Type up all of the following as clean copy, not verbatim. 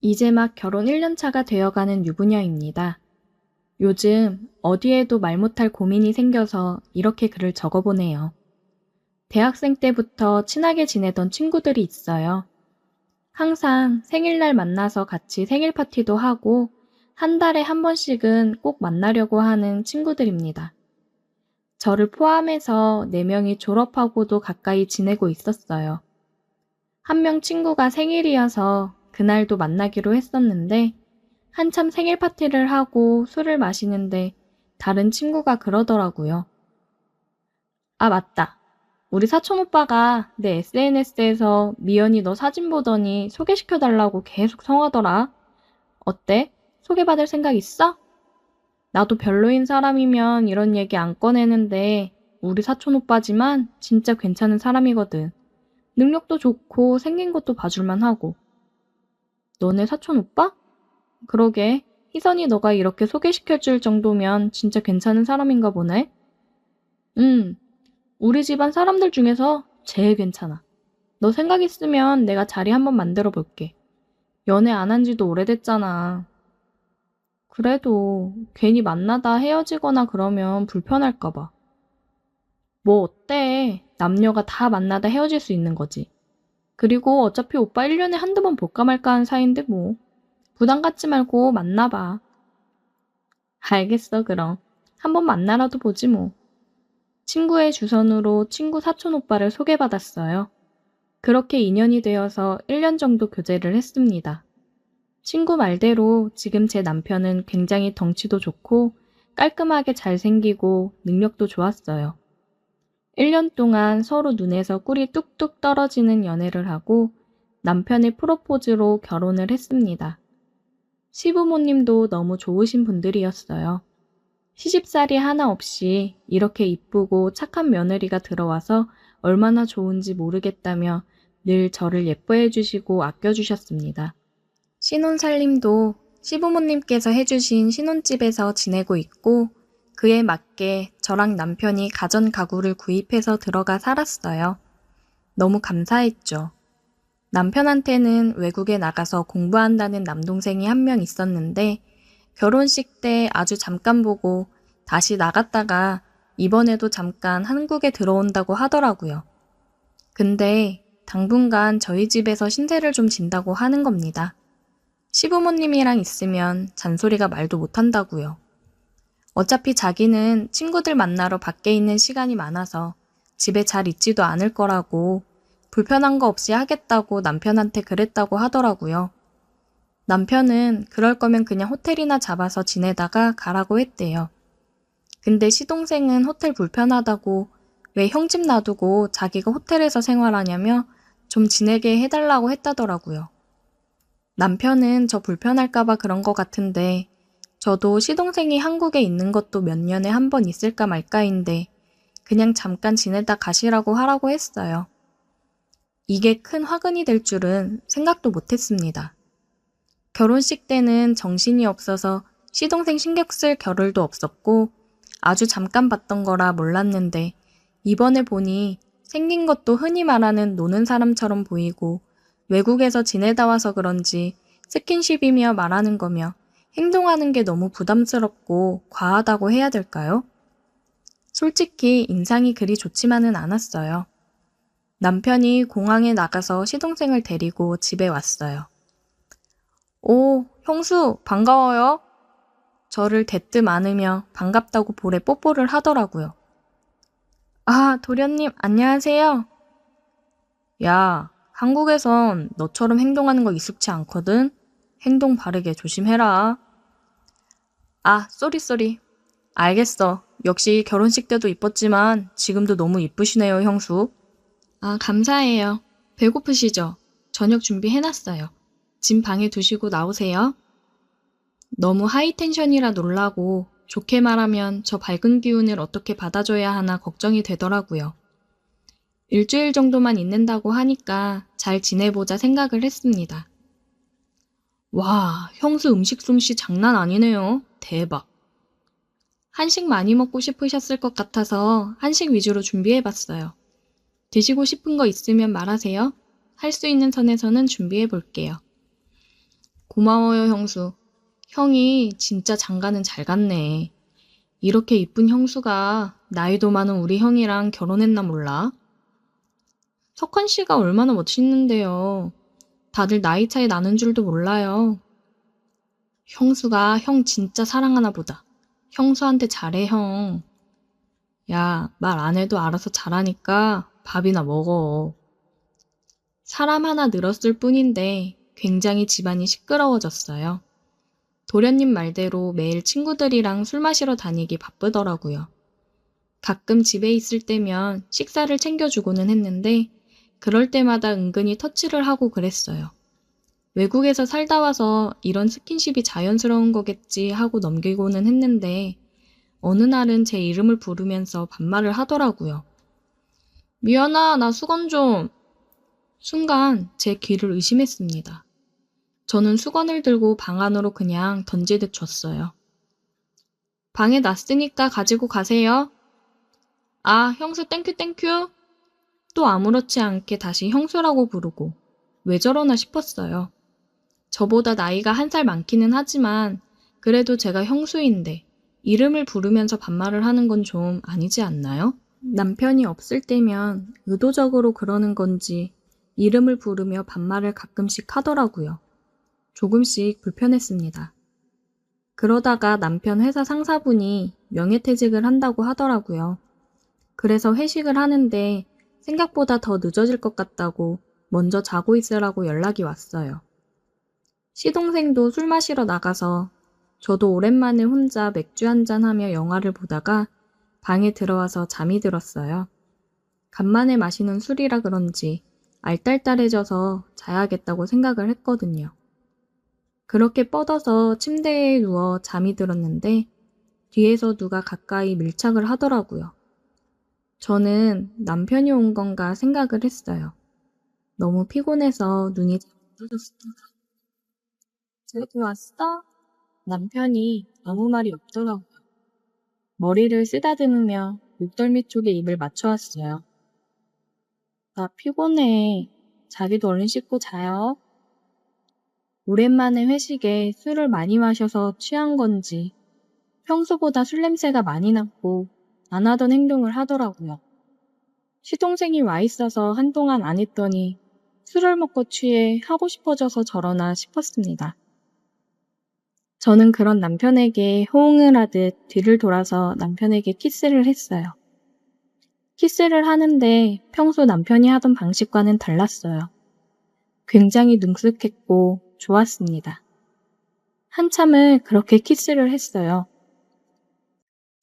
이제 막 결혼 1년 차가 되어가는 유부녀입니다. 요즘 어디에도 말 못할 고민이 생겨서 이렇게 글을 적어보네요. 대학생 때부터 친하게 지내던 친구들이 있어요. 항상 생일날 만나서 같이 생일 파티도 하고 한 달에 한 번씩은 꼭 만나려고 하는 친구들입니다. 저를 포함해서 4명이 졸업하고도 가까이 지내고 있었어요. 한 명 친구가 생일이어서 그날도 만나기로 했었는데 한참 생일 파티를 하고 술을 마시는데 다른 친구가 그러더라고요. 아, 맞다. 우리 사촌 오빠가 내 SNS에서 미연이 너 사진 보더니 소개시켜달라고 계속 성하더라. 어때? 소개받을 생각 있어? 나도 별로인 사람이면 이런 얘기 안 꺼내는데 우리 사촌 오빠지만 진짜 괜찮은 사람이거든. 능력도 좋고 생긴 것도 봐줄만 하고. 너네 사촌 오빠? 그러게, 희선이 너가 이렇게 소개시켜줄 정도면 진짜 괜찮은 사람인가 보네? 응, 우리 집안 사람들 중에서 제일 괜찮아. 너 생각 있으면 내가 자리 한번 만들어 볼게. 연애 안 한 지도 오래됐잖아. 그래도 괜히 만나다 헤어지거나 그러면 불편할까 봐. 뭐 어때? 남녀가 다 만나다 헤어질 수 있는 거지. 그리고 어차피 오빠 1년에 한두 번 볼까 말까 하는 사이인데 뭐. 부담 갖지 말고 만나봐. 알겠어, 그럼. 한번 만나라도 보지 뭐. 친구의 주선으로 친구 사촌 오빠를 소개받았어요. 그렇게 인연이 되어서 1년 정도 교제를 했습니다. 친구 말대로 지금 제 남편은 굉장히 덩치도 좋고 깔끔하게 잘생기고 능력도 좋았어요. 1년 동안 서로 눈에서 꿀이 뚝뚝 떨어지는 연애를 하고 남편의 프로포즈로 결혼을 했습니다. 시부모님도 너무 좋으신 분들이었어요. 시집살이 하나 없이 이렇게 이쁘고 착한 며느리가 들어와서 얼마나 좋은지 모르겠다며 늘 저를 예뻐해 주시고 아껴주셨습니다. 신혼살림도 시부모님께서 해주신 신혼집에서 지내고 있고 그에 맞게 저랑 남편이 가전 가구를 구입해서 들어가 살았어요. 너무 감사했죠. 남편한테는 외국에 나가서 공부한다는 남동생이 한 명 있었는데 결혼식 때 아주 잠깐 보고 다시 나갔다가 이번에도 잠깐 한국에 들어온다고 하더라고요. 근데 당분간 저희 집에서 신세를 좀 진다고 하는 겁니다. 시부모님이랑 있으면 잔소리가 말도 못한다고요. 어차피 자기는 친구들 만나러 밖에 있는 시간이 많아서 집에 잘 있지도 않을 거라고 불편한 거 없이 하겠다고 남편한테 그랬다고 하더라고요. 남편은 그럴 거면 그냥 호텔이나 잡아서 지내다가 가라고 했대요. 근데 시동생은 호텔 불편하다고 왜 형 집 놔두고 자기가 호텔에서 생활하냐며 좀 지내게 해달라고 했다더라고요. 남편은 저 불편할까봐 그런 거 같은데 저도 시동생이 한국에 있는 것도 몇 년에 한 번 있을까 말까인데 그냥 잠깐 지내다 가시라고 하라고 했어요. 이게 큰 화근이 될 줄은 생각도 못했습니다. 결혼식 때는 정신이 없어서 시동생 신경 쓸 겨를도 없었고 아주 잠깐 봤던 거라 몰랐는데 이번에 보니 생긴 것도 흔히 말하는 노는 사람처럼 보이고 외국에서 지내다 와서 그런지 스킨십이며 말하는 거며 행동하는 게 너무 부담스럽고 과하다고 해야 될까요? 솔직히 인상이 그리 좋지만은 않았어요. 남편이 공항에 나가서 시동생을 데리고 집에 왔어요. 오, 형수, 반가워요. 저를 대뜸 안으며 반갑다고 볼에 뽀뽀를 하더라고요. 아, 도련님, 안녕하세요. 야, 한국에선 너처럼 행동하는 거 익숙치 않거든? 행동 바르게 조심해라. 아, 쏘리. 알겠어. 역시 결혼식 때도 이뻤지만 지금도 너무 이쁘시네요, 형수. 아, 감사해요. 배고프시죠? 저녁 준비해놨어요. 짐 방에 두시고 나오세요. 너무 하이텐션이라 놀라고 좋게 말하면 저 밝은 기운을 어떻게 받아줘야 하나 걱정이 되더라고요. 일주일 정도만 있는다고 하니까 잘 지내보자 생각을 했습니다. 와, 형수 음식 솜씨 장난 아니네요. 대박. 한식 많이 먹고 싶으셨을 것 같아서 한식 위주로 준비해봤어요. 드시고 싶은 거 있으면 말하세요. 할 수 있는 선에서는 준비해볼게요. 고마워요, 형수. 형이 진짜 장가는 잘 갔네. 이렇게 이쁜 형수가 나이도 많은 우리 형이랑 결혼했나 몰라? 석환 씨가 얼마나 멋있는데요. 다들 나이 차이 나는 줄도 몰라요. 형수가 형 진짜 사랑하나 보다. 형수한테 잘해, 형. 야, 말 안 해도 알아서 잘하니까 밥이나 먹어. 사람 하나 늘었을 뿐인데 굉장히 집안이 시끄러워졌어요. 도련님 말대로 매일 친구들이랑 술 마시러 다니기 바쁘더라고요. 가끔 집에 있을 때면 식사를 챙겨주고는 했는데 그럴 때마다 은근히 터치를 하고 그랬어요. 외국에서 살다 와서 이런 스킨십이 자연스러운 거겠지 하고 넘기고는 했는데 어느 날은 제 이름을 부르면서 반말을 하더라고요. 미연아, 나 수건 좀. 순간 제 귀를 의심했습니다. 저는 수건을 들고 방 안으로 그냥 던지듯 줬어요. 방에 놨으니까 가지고 가세요. 아, 형수 땡큐 땡큐. 또 아무렇지 않게 다시 형수라고 부르고 왜 저러나 싶었어요. 저보다 나이가 1살 많기는 하지만 그래도 제가 형수인데 이름을 부르면서 반말을 하는 건 좀 아니지 않나요? 남편이 없을 때면 의도적으로 그러는 건지 이름을 부르며 반말을 가끔씩 하더라고요. 조금씩 불편했습니다. 그러다가 남편 회사 상사분이 명예퇴직을 한다고 하더라고요. 그래서 회식을 하는데 생각보다 더 늦어질 것 같다고 먼저 자고 있으라고 연락이 왔어요. 시동생도 술 마시러 나가서 저도 오랜만에 혼자 맥주 한잔 하며 영화를 보다가 방에 들어와서 잠이 들었어요. 간만에 마시는 술이라 그런지 알딸딸해져서 자야겠다고 생각을 했거든요. 그렇게 뻗어서 침대에 누워 잠이 들었는데 뒤에서 누가 가까이 밀착을 하더라고요. 저는 남편이 온 건가 생각을 했어요. 너무 피곤해서 눈이 잘 안 떠졌습니다. 저기 왔어? 남편이 아무 말이 없더라고요. 머리를 쓰다듬으며 목덜미 쪽에 입을 맞춰왔어요. 나 피곤해. 자기도 얼른 씻고 자요. 오랜만에 회식에 술을 많이 마셔서 취한 건지 평소보다 술 냄새가 많이 났고 안 하던 행동을 하더라고요. 시동생이 와 있어서 한동안 안 했더니 술을 먹고 취해 하고 싶어져서 저러나 싶었습니다. 저는 그런 남편에게 호응을 하듯 뒤를 돌아서 남편에게 키스를 했어요. 키스를 하는데 평소 남편이 하던 방식과는 달랐어요. 굉장히 능숙했고 좋았습니다. 한참을 그렇게 키스를 했어요.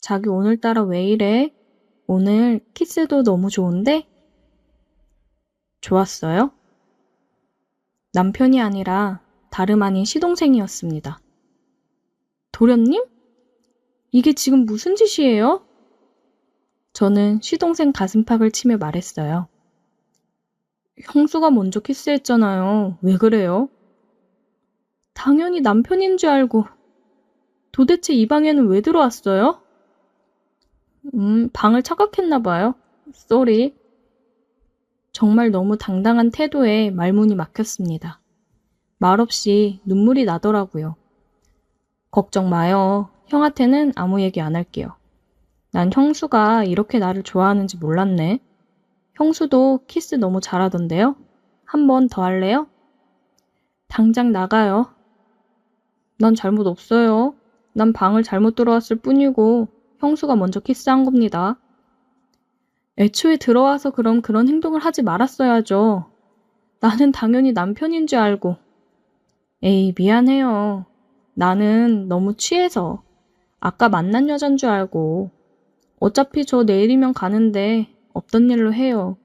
자기 오늘따라 왜 이래? 오늘 키스도 너무 좋은데? 좋았어요? 남편이 아니라 다름 아닌 시동생이었습니다. 도련님? 이게 지금 무슨 짓이에요? 저는 시동생 가슴팍을 치며 말했어요. 형수가 먼저 키스했잖아요. 왜 그래요? 당연히 남편인 줄 알고. 도대체 이 방에는 왜 들어왔어요? 방을 착각했나 봐요. 쏘리. 정말 너무 당당한 태도에 말문이 막혔습니다. 말없이 눈물이 나더라고요. 걱정 마요. 형한테는 아무 얘기 안 할게요. 난 형수가 이렇게 나를 좋아하는지 몰랐네. 형수도 키스 너무 잘하던데요? 한 번 더 할래요? 당장 나가요. 난 잘못 없어요. 난 방을 잘못 들어왔을 뿐이고 형수가 먼저 키스한 겁니다. 애초에 들어와서 그럼 그런 행동을 하지 말았어야죠. 나는 당연히 남편인 줄 알고. 에이, 미안해요. 나는 너무 취해서. 아까 만난 여잔 줄 알고. 어차피 저 내일이면 가는데 없던 일로 해요.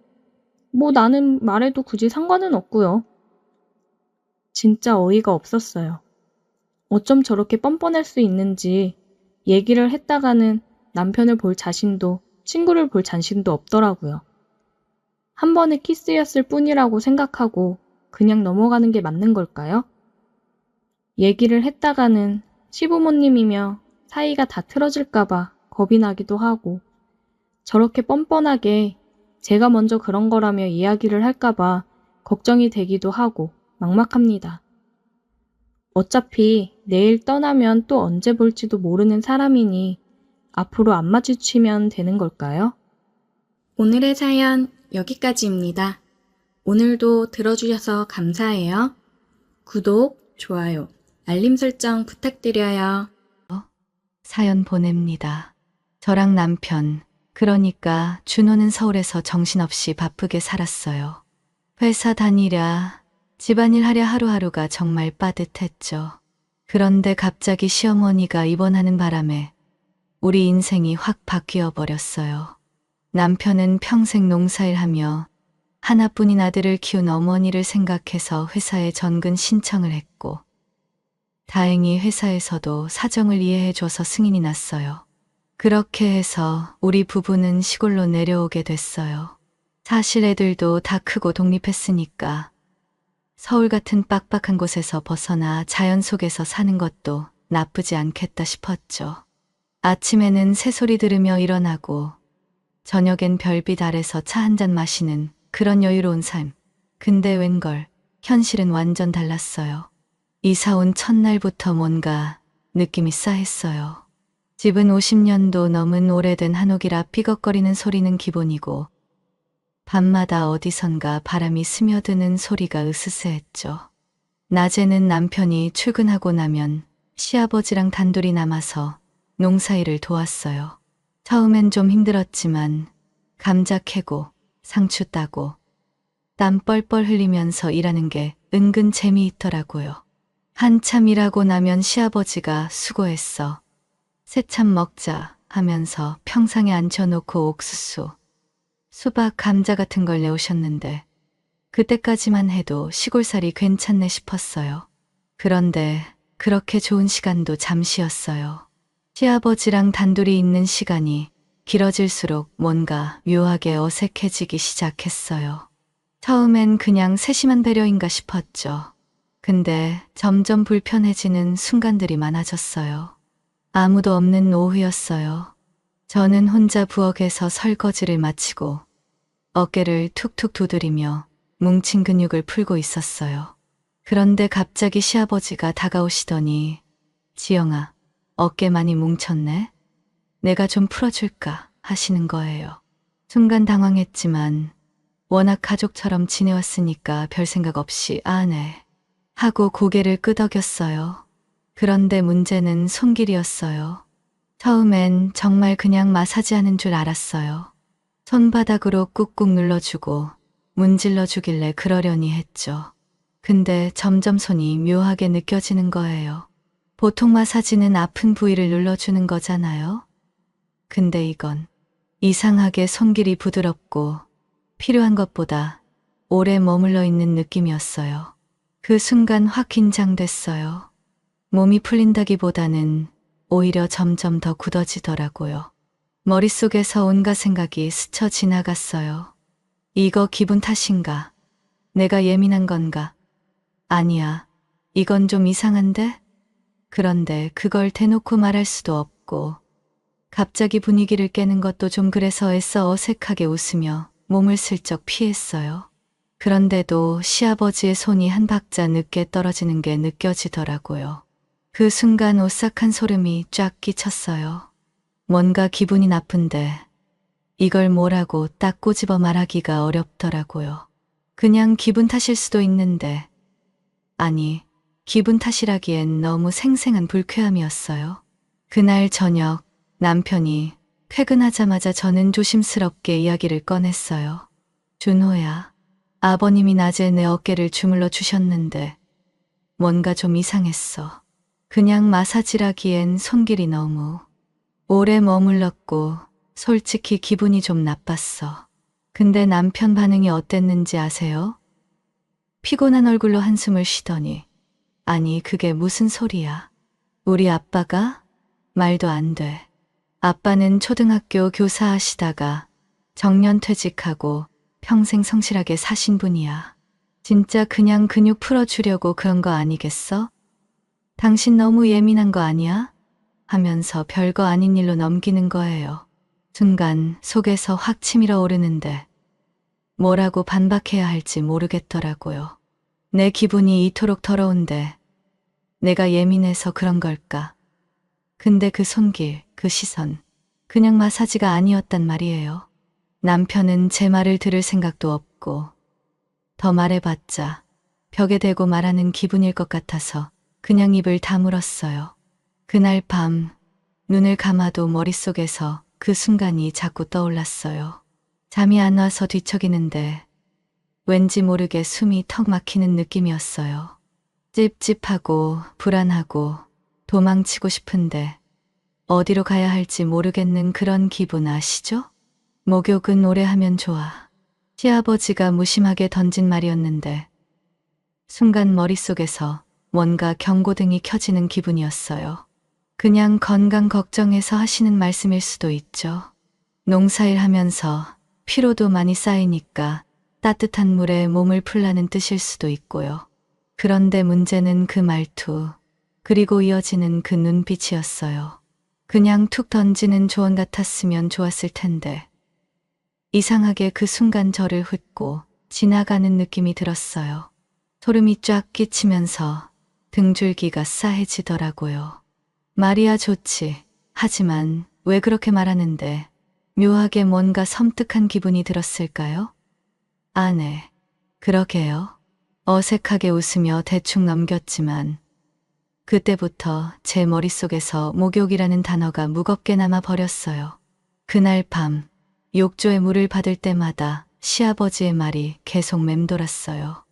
뭐 나는 말해도 굳이 상관은 없고요. 진짜 어이가 없었어요. 어쩜 저렇게 뻔뻔할 수 있는지 얘기를 했다가는 남편을 볼 자신도 친구를 볼 자신도 없더라고요. 한 번의 키스였을 뿐이라고 생각하고 그냥 넘어가는 게 맞는 걸까요? 얘기를 했다가는 시부모님이며 사이가 다 틀어질까봐 겁이 나기도 하고 저렇게 뻔뻔하게 제가 먼저 그런 거라며 이야기를 할까봐 걱정이 되기도 하고 막막합니다. 어차피 내일 떠나면 또 언제 볼지도 모르는 사람이니 앞으로 안 마주치면 되는 걸까요? 오늘의 사연 여기까지입니다. 오늘도 들어주셔서 감사해요. 구독, 좋아요, 알림 설정 부탁드려요. 사연 보냅니다. 저랑 남편, 그러니까 준호는 서울에서 정신없이 바쁘게 살았어요. 회사 다니랴, 집안일 하랴 하루하루가 정말 빠듯했죠. 그런데 갑자기 시어머니가 입원하는 바람에 우리 인생이 확 바뀌어 버렸어요. 남편은 평생 농사일하며 하나뿐인 아들을 키운 어머니를 생각해서 회사에 전근 신청을 했고, 다행히 회사에서도 사정을 이해해줘서 승인이 났어요. 그렇게 해서 우리 부부는 시골로 내려오게 됐어요. 사실 애들도 다 크고 독립했으니까 서울 같은 빡빡한 곳에서 벗어나 자연 속에서 사는 것도 나쁘지 않겠다 싶었죠. 아침에는 새소리 들으며 일어나고 저녁엔 별빛 아래서 차 한잔 마시는 그런 여유로운 삶. 근데 웬걸 현실은 완전 달랐어요. 이사 온 첫날부터 뭔가 느낌이 싸했어요. 집은 50년도 넘은 오래된 한옥이라 삐걱거리는 소리는 기본이고 밤마다 어디선가 바람이 스며드는 소리가 으스스했죠. 낮에는 남편이 출근하고 나면 시아버지랑 단둘이 남아서 농사일을 도왔어요. 처음엔 좀 힘들었지만 감자 캐고 상추 따고 땀 뻘뻘 흘리면서 일하는 게 은근 재미있더라고요. 한참 일하고 나면 시아버지가 수고했어. 새참 먹자 하면서 평상에 앉혀놓고 옥수수, 수박, 감자 같은 걸 내오셨는데 그때까지만 해도 시골살이 괜찮네 싶었어요. 그런데 그렇게 좋은 시간도 잠시였어요. 시아버지랑 단둘이 있는 시간이 길어질수록 뭔가 묘하게 어색해지기 시작했어요. 처음엔 그냥 세심한 배려인가 싶었죠. 근데 점점 불편해지는 순간들이 많아졌어요. 아무도 없는 오후였어요. 저는 혼자 부엌에서 설거지를 마치고 어깨를 툭툭 두드리며 뭉친 근육을 풀고 있었어요. 그런데 갑자기 시아버지가 다가오시더니 지영아, 어깨 많이 뭉쳤네? 내가 좀 풀어줄까 하시는 거예요. 순간 당황했지만 워낙 가족처럼 지내왔으니까 별 생각 없이 네 하고 고개를 끄덕였어요. 그런데 문제는 손길이었어요. 처음엔 정말 그냥 마사지하는 줄 알았어요. 손바닥으로 꾹꾹 눌러주고 문질러 주길래 그러려니 했죠. 근데 점점 손이 묘하게 느껴지는 거예요. 보통 마사지는 아픈 부위를 눌러주는 거잖아요. 근데 이건 이상하게 손길이 부드럽고 필요한 것보다 오래 머물러 있는 느낌이었어요. 그 순간 확 긴장됐어요. 몸이 풀린다기보다는 오히려 점점 더 굳어지더라고요. 머릿속에서 온갖 생각이 스쳐 지나갔어요. 이거 기분 탓인가? 내가 예민한 건가? 아니야. 이건 좀 이상한데? 그런데 그걸 대놓고 말할 수도 없고 갑자기 분위기를 깨는 것도 좀 그래서 애써 어색하게 웃으며 몸을 슬쩍 피했어요. 그런데도 시아버지의 손이 한 박자 늦게 떨어지는 게 느껴지더라고요. 그 순간 오싹한 소름이 쫙 끼쳤어요. 뭔가 기분이 나쁜데 이걸 뭐라고 딱 꼬집어 말하기가 어렵더라고요. 그냥 기분 탓일 수도 있는데 아니, 기분 탓이라기엔 너무 생생한 불쾌함이었어요. 그날 저녁 남편이 퇴근하자마자 저는 조심스럽게 이야기를 꺼냈어요. 준호야, 아버님이 낮에 내 어깨를 주물러 주셨는데 뭔가 좀 이상했어. 그냥 마사지라기엔 손길이 너무 오래 머물렀고 솔직히 기분이 좀 나빴어. 근데 남편 반응이 어땠는지 아세요? 피곤한 얼굴로 한숨을 쉬더니 아니 그게 무슨 소리야. 우리 아빠가? 말도 안 돼. 아빠는 초등학교 교사 하시다가 정년퇴직하고 평생 성실하게 사신 분이야. 진짜 그냥 근육 풀어주려고 그런 거 아니겠어? 당신 너무 예민한 거 아니야? 하면서 별거 아닌 일로 넘기는 거예요. 순간 속에서 확 치밀어 오르는데 뭐라고 반박해야 할지 모르겠더라고요. 내 기분이 이토록 더러운데 내가 예민해서 그런 걸까? 근데 그 손길, 그 시선, 그냥 마사지가 아니었단 말이에요. 남편은 제 말을 들을 생각도 없고, 더 말해봤자 벽에 대고 말하는 기분일 것 같아서 그냥 입을 다물었어요. 그날 밤 눈을 감아도 머릿속에서 그 순간이 자꾸 떠올랐어요. 잠이 안 와서 뒤척이는데 왠지 모르게 숨이 턱 막히는 느낌이었어요. 찝찝하고 불안하고 도망치고 싶은데 어디로 가야 할지 모르겠는 그런 기분 아시죠? 목욕은 오래 하면 좋아. 시아버지가 무심하게 던진 말이었는데 순간 머릿속에서 뭔가 경고등이 켜지는 기분이었어요. 그냥 건강 걱정해서 하시는 말씀일 수도 있죠. 농사일 하면서 피로도 많이 쌓이니까 따뜻한 물에 몸을 풀라는 뜻일 수도 있고요. 그런데 문제는 그 말투, 그리고 이어지는 그 눈빛이었어요. 그냥 툭 던지는 조언 같았으면 좋았을 텐데 이상하게 그 순간 저를 훑고 지나가는 느낌이 들었어요. 소름이 쫙 끼치면서 등줄기가 싸해지더라고요. 말이야 좋지. 하지만 왜 그렇게 말하는데 묘하게 뭔가 섬뜩한 기분이 들었을까요? 아, 네. 그러게요. 어색하게 웃으며 대충 넘겼지만 그때부터 제 머릿속에서 목욕이라는 단어가 무겁게 남아 버렸어요. 그날 밤 욕조에 물을 받을 때마다 시아버지의 말이 계속 맴돌았어요.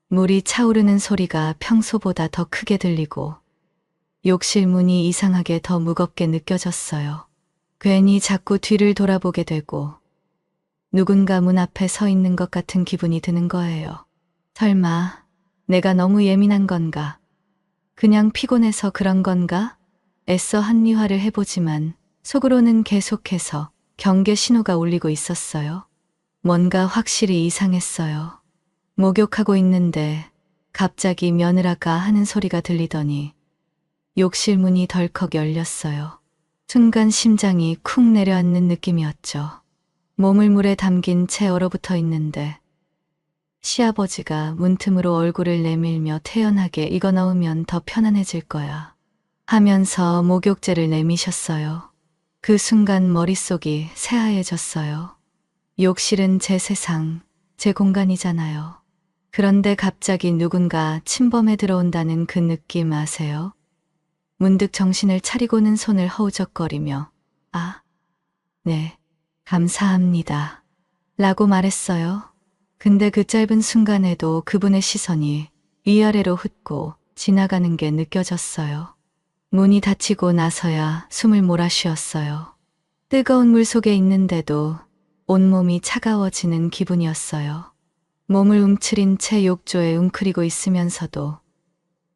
물이 차오르는 소리가 평소보다 더 크게 들리고 욕실 문이 이상하게 더 무겁게 느껴졌어요. 괜히 자꾸 뒤를 돌아보게 되고 누군가 문 앞에 서 있는 것 같은 기분이 드는 거예요. 설마 내가 너무 예민한 건가? 그냥 피곤해서 그런 건가? 애써 합리화를 해보지만 속으로는 계속해서 경계 신호가 울리고 있었어요. 뭔가 확실히 이상했어요. 목욕하고 있는데 갑자기 며느라가 하는 소리가 들리더니 욕실 문이 덜컥 열렸어요. 순간 심장이 쿵 내려앉는 느낌이었죠. 몸을 물에 담긴 채 얼어붙어 있는데 시아버지가 문틈으로 얼굴을 내밀며 태연하게 이거 넣으면 더 편안해질 거야 하면서 목욕제를 내미셨어요. 그 순간 머릿속이 새하얘졌어요. 욕실은 제 세상, 제 공간이잖아요. 그런데 갑자기 누군가 침범해 들어온다는 그 느낌 아세요? 문득 정신을 차리고는 손을 허우적거리며 아, 네, 감사합니다. 라고 말했어요. 근데 그 짧은 순간에도 그분의 시선이 위아래로 훑고 지나가는 게 느껴졌어요. 문이 닫히고 나서야 숨을 몰아쉬었어요. 뜨거운 물 속에 있는데도 온몸이 차가워지는 기분이었어요. 몸을 움츠린 채 욕조에 웅크리고 있으면서도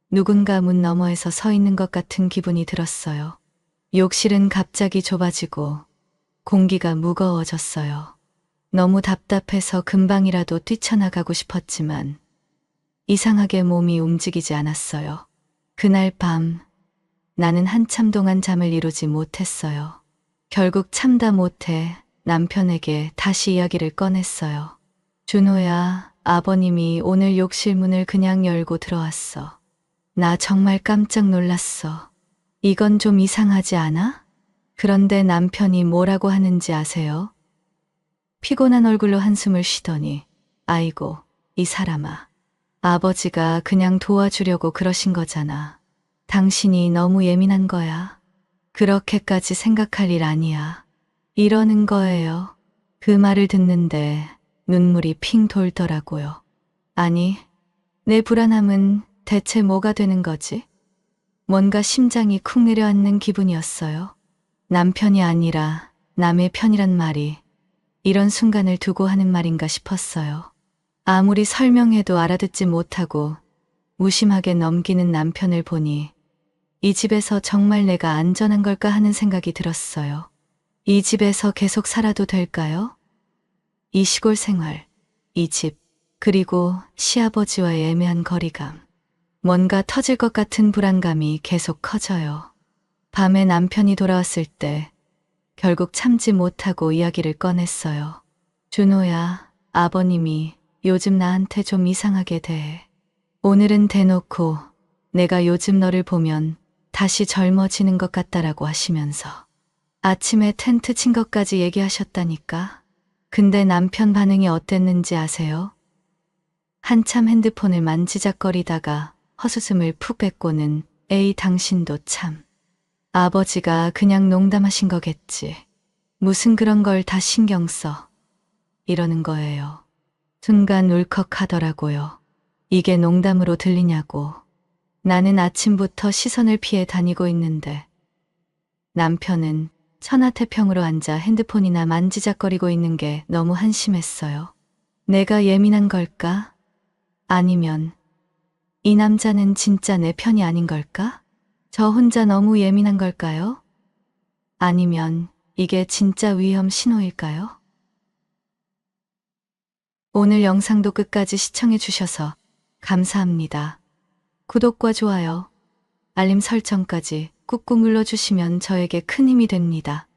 누군가 문 너머에서 서 있는 것 같은 기분이 들었어요. 욕실은 갑자기 좁아지고 공기가 무거워졌어요. 너무 답답해서 금방이라도 뛰쳐나가고 싶었지만 이상하게 몸이 움직이지 않았어요. 그날 밤 나는 한참 동안 잠을 이루지 못했어요. 결국 참다 못해 남편에게 다시 이야기를 꺼냈어요. 준호야, 아버님이 오늘 욕실 문을 그냥 열고 들어왔어. 나 정말 깜짝 놀랐어. 이건 좀 이상하지 않아? 그런데 남편이 뭐라고 하는지 아세요? 피곤한 얼굴로 한숨을 쉬더니 아이고, 이 사람아. 아버지가 그냥 도와주려고 그러신 거잖아. 당신이 너무 예민한 거야. 그렇게까지 생각할 일 아니야. 이러는 거예요. 그 말을 듣는데 눈물이 핑 돌더라고요. 아니, 내 불안함은 대체 뭐가 되는 거지? 뭔가 심장이 쿵 내려앉는 기분이었어요. 남편이 아니라 남의 편이란 말이 이런 순간을 두고 하는 말인가 싶었어요. 아무리 설명해도 알아듣지 못하고 무심하게 넘기는 남편을 보니 이 집에서 정말 내가 안전한 걸까 하는 생각이 들었어요. 이 집에서 계속 살아도 될까요? 이 시골 생활, 이 집, 그리고 시아버지와의 애매한 거리감. 뭔가 터질 것 같은 불안감이 계속 커져요. 밤에 남편이 돌아왔을 때 결국 참지 못하고 이야기를 꺼냈어요. 준호야, 아버님이 요즘 나한테 좀 이상하게 대해. 오늘은 대놓고 내가 요즘 너를 보면 다시 젊어지는 것 같다라고 하시면서 아침에 텐트 친 것까지 얘기하셨다니까. 근데 남편 반응이 어땠는지 아세요? 한참 핸드폰을 만지작거리다가 헛웃음을 푹 뱉고는 에이 당신도 참. 아버지가 그냥 농담하신 거겠지. 무슨 그런 걸 다 신경 써. 이러는 거예요. 순간 울컥하더라고요. 이게 농담으로 들리냐고. 나는 아침부터 시선을 피해 다니고 있는데 남편은 천하태평으로 앉아 핸드폰이나 만지작거리고 있는 게 너무 한심했어요. 내가 예민한 걸까? 아니면 이 남자는 진짜 내 편이 아닌 걸까? 저 혼자 너무 예민한 걸까요? 아니면 이게 진짜 위험 신호일까요? 오늘 영상도 끝까지 시청해 주셔서 감사합니다. 구독과 좋아요, 알림 설정까지 꾹꾹 눌러주시면 저에게 큰 힘이 됩니다.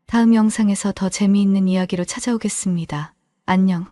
다음 영상에서 더 재미있는 이야기로 찾아오겠습니다. 안녕.